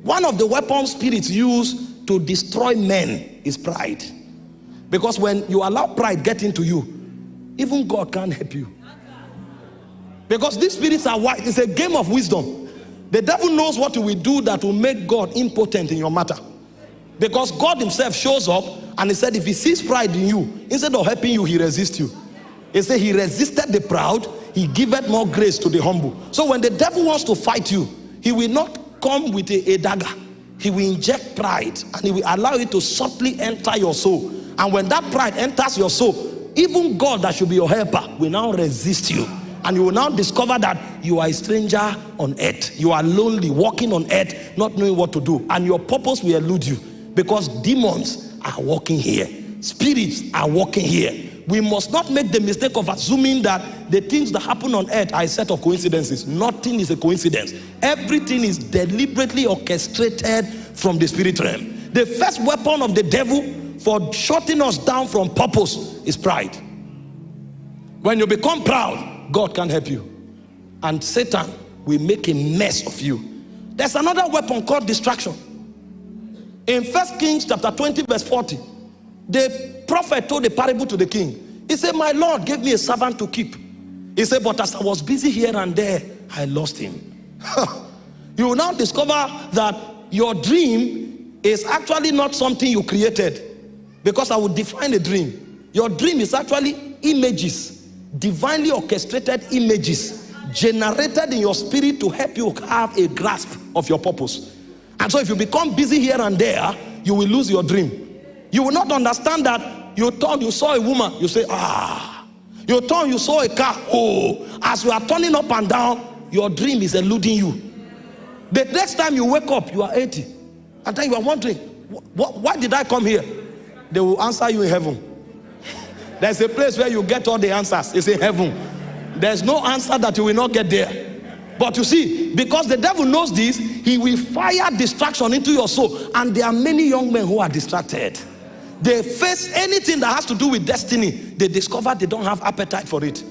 One of the weapons spirits use to destroy men is pride. Because when you allow pride get into you, even God can't help you. Because these spirits are wise. It's a game of wisdom. The devil knows what he will do that will make God impotent in your matter. Because God himself shows up and he said if he sees pride in you, instead of helping you, he resists you. He said he resisted the proud, he giveth more grace to the humble. So when the devil wants to fight you, he will not come with a dagger. He will inject pride and he will allow it to subtly enter your soul. And when that pride enters your soul, even God that should be your helper will now resist you. And you will now discover that you are a stranger on earth. You are lonely, walking on earth, not knowing what to do. And your purpose will elude you because demons are walking here. Spirits are walking here. We must not make the mistake of assuming that the things that happen on earth are a set of coincidences. Nothing is a coincidence. Everything is deliberately orchestrated from the spirit realm. The first weapon of the devil for shutting us down from purpose is pride. When you become proud, God can't help you. And Satan will make a mess of you. There's another weapon called distraction. In 1 Kings chapter 20 verse 40, the prophet told a parable to the king. He said, my Lord gave me a servant to keep. He said, but as I was busy here and there, I lost him. You will now discover that your dream is actually not something you created. Because I will define a dream. Your dream is actually images, divinely orchestrated images, generated in your spirit to help you have a grasp of your purpose. And so if you become busy here and there, you will lose your dream. You will not understand that you thought you saw a woman, you say, ah. You thought you saw a car, oh. As you are turning up and down, your dream is eluding you. The next time you wake up, you are 80. And then you are wondering, why did I come here? They will answer you in heaven. There's a place where you get all the answers. It's in heaven. There's no answer that you will not get there. But you see, because the devil knows this, he will fire distraction into your soul. And there are many young men who are distracted. They face anything that has to do with destiny. They discover they don't have appetite for it.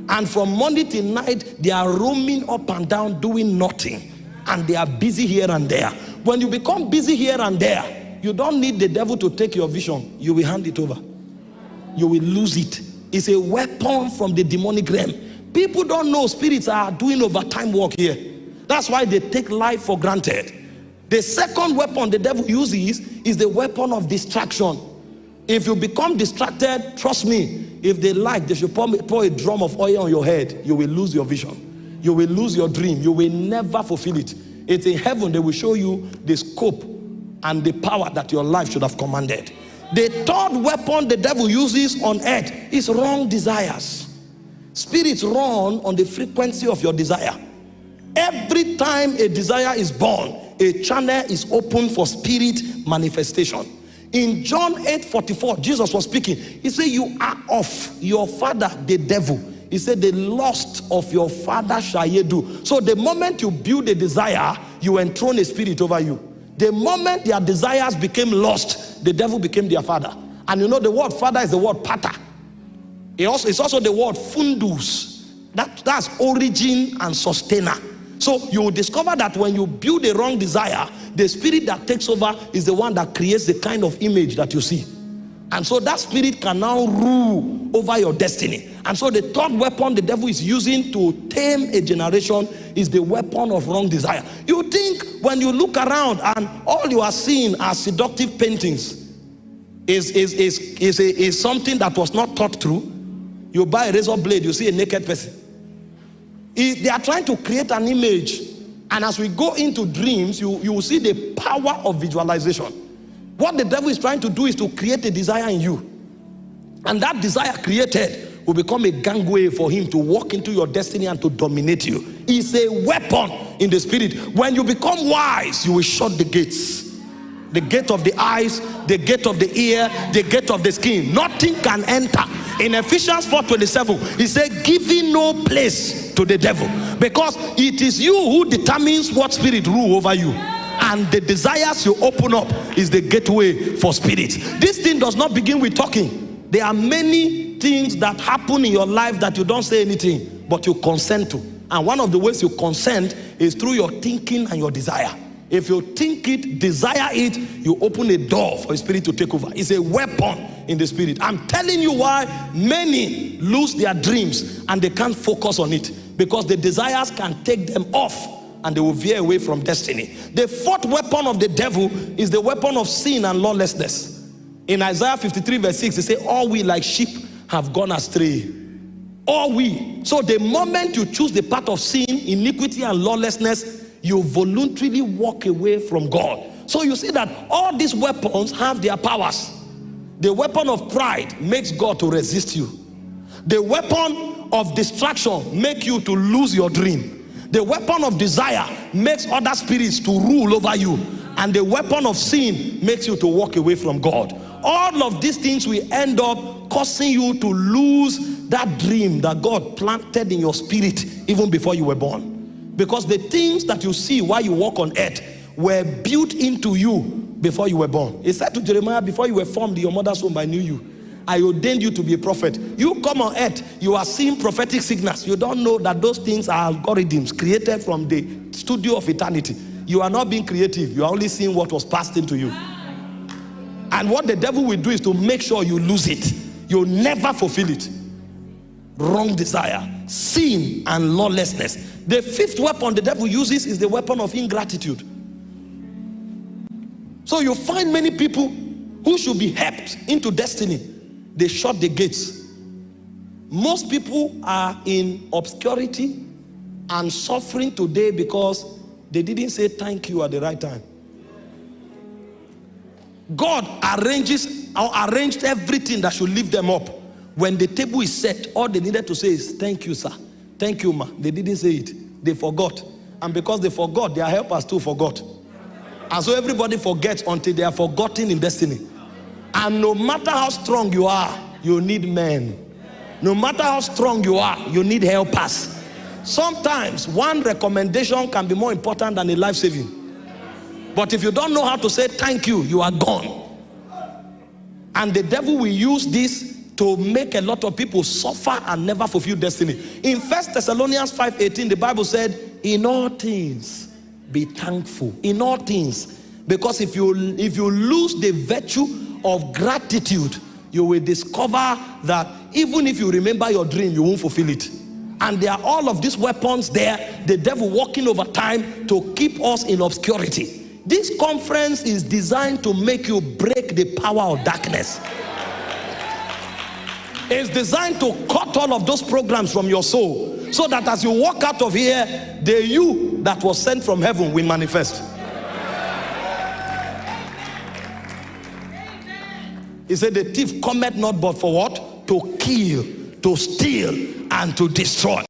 And from morning till night, they are roaming up and down doing nothing. And they are busy here and there. When you become busy here and there, you don't need the devil to take your vision. You will hand it over. You will lose it. It's a weapon from the demonic realm. People don't know spirits are doing overtime work here. That's why they take life for granted. The second weapon the devil uses is the weapon of distraction. If you become distracted, trust me, if they like, they should pour a drum of oil on your head. You will lose your vision. You will lose your dream. You will never fulfill it. It's in heaven they will show you the scope and the power that your life should have commanded. The third weapon the devil uses on earth is wrong desires. Spirits run on the frequency of your desire. Every time a desire is born, a channel is open for spirit manifestation. In John 8:44, Jesus was speaking. He said, you are of your father, the devil. He said, the lust of your father shall ye do. So the moment you build a desire, you enthrone a spirit over you. The moment their desires became lust, the devil became their father. And you know the word father is the word pater. It's also the word fundus. That's origin and sustainer. So you will discover that when you build a wrong desire, the spirit that takes over is the one that creates the kind of image that you see. And so that spirit can now rule over your destiny. And so the third weapon the devil is using to tame a generation is the weapon of wrong desire. You think when you look around and all you are seeing are seductive paintings is something that was not thought through. You buy a razor blade, you see a naked person. They are trying to create an image. And as we go into dreams, you will see the power of visualization. What the devil is trying to do is to create a desire in you. And that desire created will become a gangway for him to walk into your destiny and to dominate you. It's a weapon in the spirit. When you become wise, you will shut the gates. The gate of the eyes, the gate of the ear, the gate of the skin. Nothing can enter. In Ephesians 4:27, he said, giving no place to the devil. Because it is you who determines what spirit rule over you. And the desires you open up is the gateway for spirits. This thing does not begin with talking. There are many things that happen in your life that you don't say anything, but you consent to. And one of the ways you consent is through your thinking and your desire. If you think it, desire it, you open a door for a spirit to take over. It's a weapon in the spirit. I'm telling you why many lose their dreams and they can't focus on it, because the desires can take them off and they will veer away from destiny. The fourth weapon of the devil is the weapon of sin and lawlessness. In Isaiah 53 verse 6, it says, all we like sheep have gone astray. All we. So the moment you choose the path of sin, iniquity and lawlessness, you voluntarily walk away from God. So you see that all these weapons have their powers. The weapon of pride makes God to resist you. The weapon of distraction makes you to lose your dream. The weapon of desire makes other spirits to rule over you. And the weapon of sin makes you to walk away from God. All of these things will end up causing you to lose that dream that God planted in your spirit even before you were born. Because the things that you see while you walk on earth were built into you before you were born. He said to Jeremiah, before you were formed in your mother's womb, I knew you. I ordained you to be a prophet. You come on earth, you are seeing prophetic signals. You don't know that those things are algorithms created from the studio of eternity. You are not being creative. You are only seeing what was passed into you. And what the devil will do is to make sure you lose it. You'll never fulfill it. Wrong desire, sin, and lawlessness. The fifth weapon the devil uses is the weapon of ingratitude. So you find many people who should be helped into destiny, they shut the gates. Most people are in obscurity and suffering today because they didn't say thank you at the right time. God arranged everything that should lift them up. When the table is set, all they needed to say is, thank you, sir. Thank you, ma. They didn't say it. They forgot. And because they forgot, their helpers too forgot. And so everybody forgets until they are forgotten in destiny. And no matter how strong you are, you need men. No matter how strong you are, you need helpers. Sometimes one recommendation can be more important than a life saving. But if you don't know how to say thank you, you are gone. And the devil will use this to make a lot of people suffer and never fulfill destiny. In 1 Thessalonians 5:18, the Bible said, in all things, be thankful. In all things. Because if you lose the virtue of gratitude, you will discover that even if you remember your dream, you won't fulfill it. And there are all of these weapons there, the devil working over time to keep us in obscurity. This conference is designed to make you break the power of darkness. It's designed to cut all of those programs from your soul, so that as you walk out of here, the you that was sent from heaven will manifest. He said, the thief cometh not but for what? To kill, to steal, and to destroy.